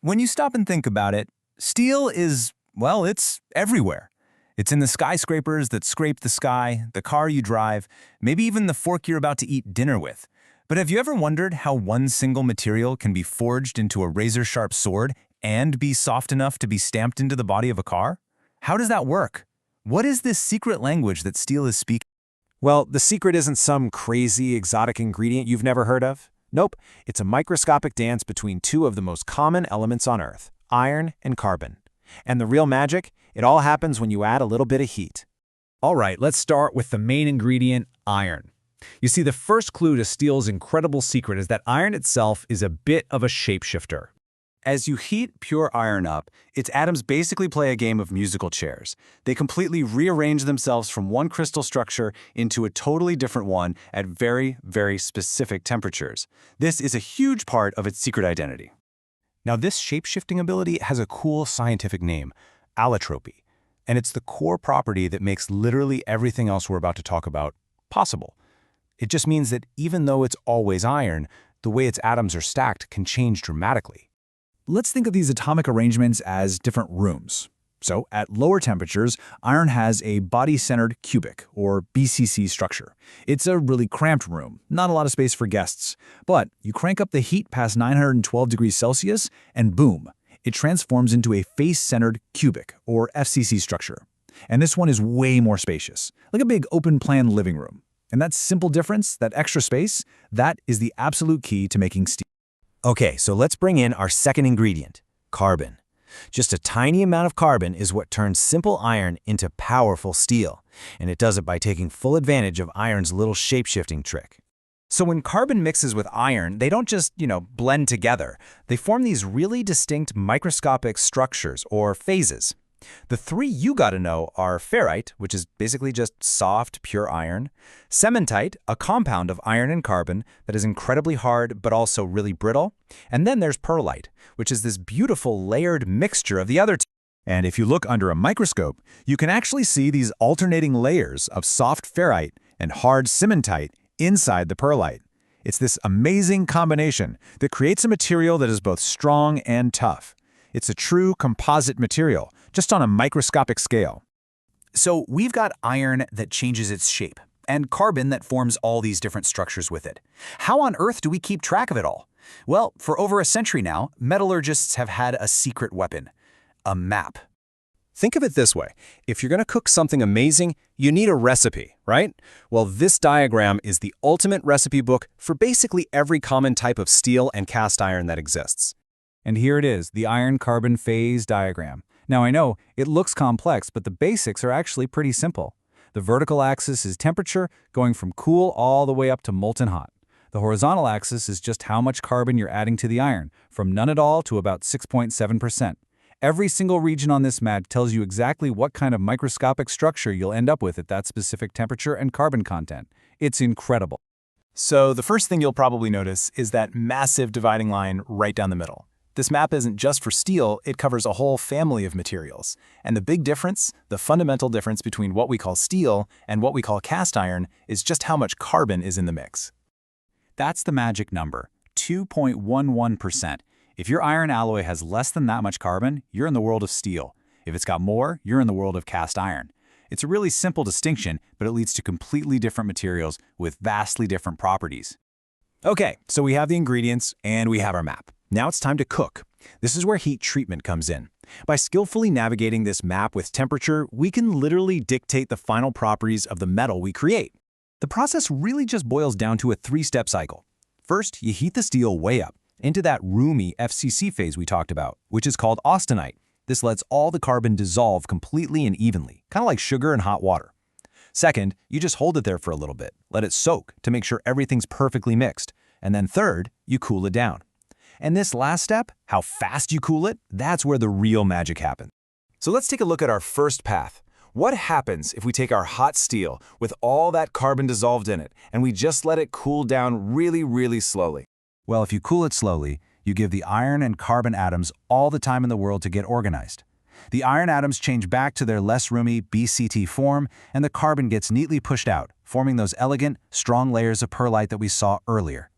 When you stop and think about it, steel is, well, it's everywhere. It's in the skyscrapers that scrape the sky, the car you drive, maybe even the fork you're about to eat dinner with. But have you ever wondered how one single material can be forged into a razor-sharp sword and be soft enough to be stamped into the body of a car? How does that work? What is this secret language that steel is speaking? Well, the secret isn't some crazy, exotic ingredient you've never heard of. Nope, it's a microscopic dance between two of the most common elements on Earth, iron and carbon. And the real magic? It all happens when you add a little bit of heat. All right, let's start with the main ingredient, iron. You see, the first clue to steel's incredible secret is that iron itself is a bit of a shapeshifter. As you heat pure iron up, its atoms basically play a game of musical chairs. They completely rearrange themselves from one crystal structure into a totally different one at very, very specific temperatures. This is a huge part of its secret identity. Now, this shape-shifting ability has a cool scientific name, allotropy, and it's the core property that makes literally everything else we're about to talk about possible. It just means that even though it's always iron, the way its atoms are stacked can change dramatically. Let's think of these atomic arrangements as different rooms. So, at lower temperatures, iron has a body-centered cubic, or BCC structure. It's a really cramped room, not a lot of space for guests. But you crank up the heat past 912 degrees Celsius, and boom, it transforms into a face-centered cubic, or FCC structure. And this one is way more spacious, like a big open-plan living room. And that simple difference, that extra space, that is the absolute key to making steel. Okay, so let's bring in our second ingredient, carbon. Just a tiny amount of carbon is what turns simple iron into powerful steel, and it does it by taking full advantage of iron's little shape-shifting trick. So when carbon mixes with iron, they don't just, blend together. They form these really distinct microscopic structures, or phases. The three you gotta know are ferrite, which is basically just soft, pure iron; cementite, a compound of iron and carbon that is incredibly hard but also really brittle; and then there's pearlite, which is this beautiful layered mixture of the other two. And if you look under a microscope, you can actually see these alternating layers of soft ferrite and hard cementite inside the pearlite. It's this amazing combination that creates a material that is both strong and tough. It's a true composite material, just on a microscopic scale. So we've got iron that changes its shape, and carbon that forms all these different structures with it. How on earth do we keep track of it all? Well, for over a century now, metallurgists have had a secret weapon, a map. Think of it this way. If you're going to cook something amazing, you need a recipe, right? Well, this diagram is the ultimate recipe book for basically every common type of steel and cast iron that exists. And here it is, the iron-carbon phase diagram. Now I know, it looks complex, but the basics are actually pretty simple. The vertical axis is temperature, going from cool all the way up to molten hot. The horizontal axis is just how much carbon you're adding to the iron, from none at all to about 6.7%. Every single region on this map tells you exactly what kind of microscopic structure you'll end up with at that specific temperature and carbon content. It's incredible. So the first thing you'll probably notice is that massive dividing line right down the middle. This map isn't just for steel, it covers a whole family of materials. And the big difference, the fundamental difference between what we call steel and what we call cast iron, is just how much carbon is in the mix. That's the magic number, 2.11%. If your iron alloy has less than that much carbon, you're in the world of steel. If it's got more, you're in the world of cast iron. It's a really simple distinction, but it leads to completely different materials with vastly different properties. Okay, so we have the ingredients and we have our map. Now it's time to cook. This is where heat treatment comes in. By skillfully navigating this map with temperature, we can literally dictate the final properties of the metal we create. The process really just boils down to a three-step cycle. First, you heat the steel way up, into that roomy FCC phase we talked about, which is called austenite. This lets all the carbon dissolve completely and evenly, kind of like sugar in hot water. Second, you just hold it there for a little bit, let it soak to make sure everything's perfectly mixed. And then third, you cool it down. And this last step, how fast you cool it, that's where the real magic happens. So let's take a look at our first path. What happens if we take our hot steel with all that carbon dissolved in it and we just let it cool down really, really slowly? Well, if you cool it slowly, you give the iron and carbon atoms all the time in the world to get organized. The iron atoms change back to their less roomy BCT form, and the carbon gets neatly pushed out, forming those elegant, strong layers of pearlite that we saw earlier.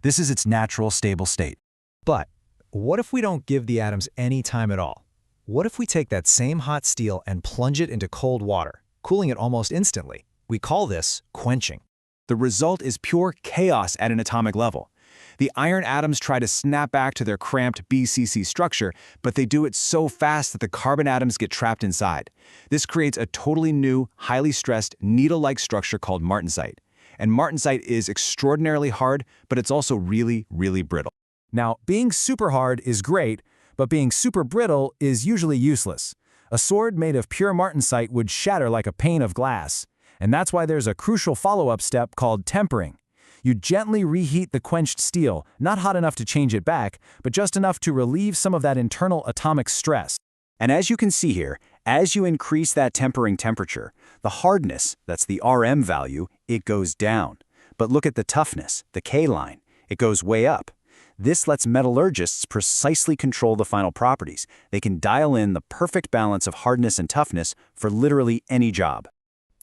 This is its natural, stable state. But What if we don't give the atoms any time at all? What if we take that same hot steel and plunge it into cold water, cooling it almost instantly? We call this quenching. The result is pure chaos at an atomic level. The iron atoms try to snap back to their cramped BCC structure, but they do it so fast that the carbon atoms get trapped inside. This creates a totally new, highly stressed, needle-like structure called martensite. And martensite is extraordinarily hard, but it's also really, really brittle. Now, being super hard is great, but being super brittle is usually useless. A sword made of pure martensite would shatter like a pane of glass. And that's why there's a crucial follow-up step called tempering. You gently reheat the quenched steel, not hot enough to change it back, but just enough to relieve some of that internal atomic stress. And as you can see here, as you increase that tempering temperature, the hardness, that's the RM value, it goes down. But look at the toughness, the K line, it goes way up. This lets metallurgists precisely control the final properties. They can dial in the perfect balance of hardness and toughness for literally any job.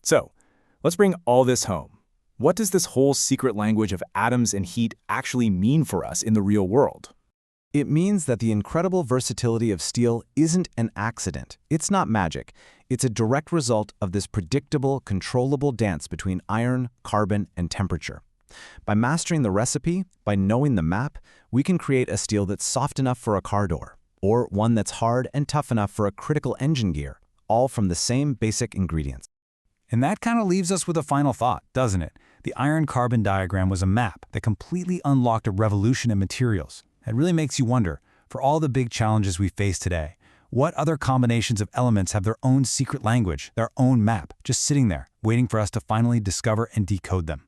So, let's bring all this home. What does this whole secret language of atoms and heat actually mean for us in the real world? It means that the incredible versatility of steel isn't an accident. It's not magic. It's a direct result of this predictable, controllable dance between iron, carbon, and temperature. By mastering the recipe, by knowing the map, we can create a steel that's soft enough for a car door, or one that's hard and tough enough for a critical engine gear, all from the same basic ingredients. And that kind of leaves us with a final thought, doesn't it? The iron-carbon diagram was a map that completely unlocked a revolution in materials. It really makes you wonder, for all the big challenges we face today, what other combinations of elements have their own secret language, their own map, just sitting there, waiting for us to finally discover and decode them?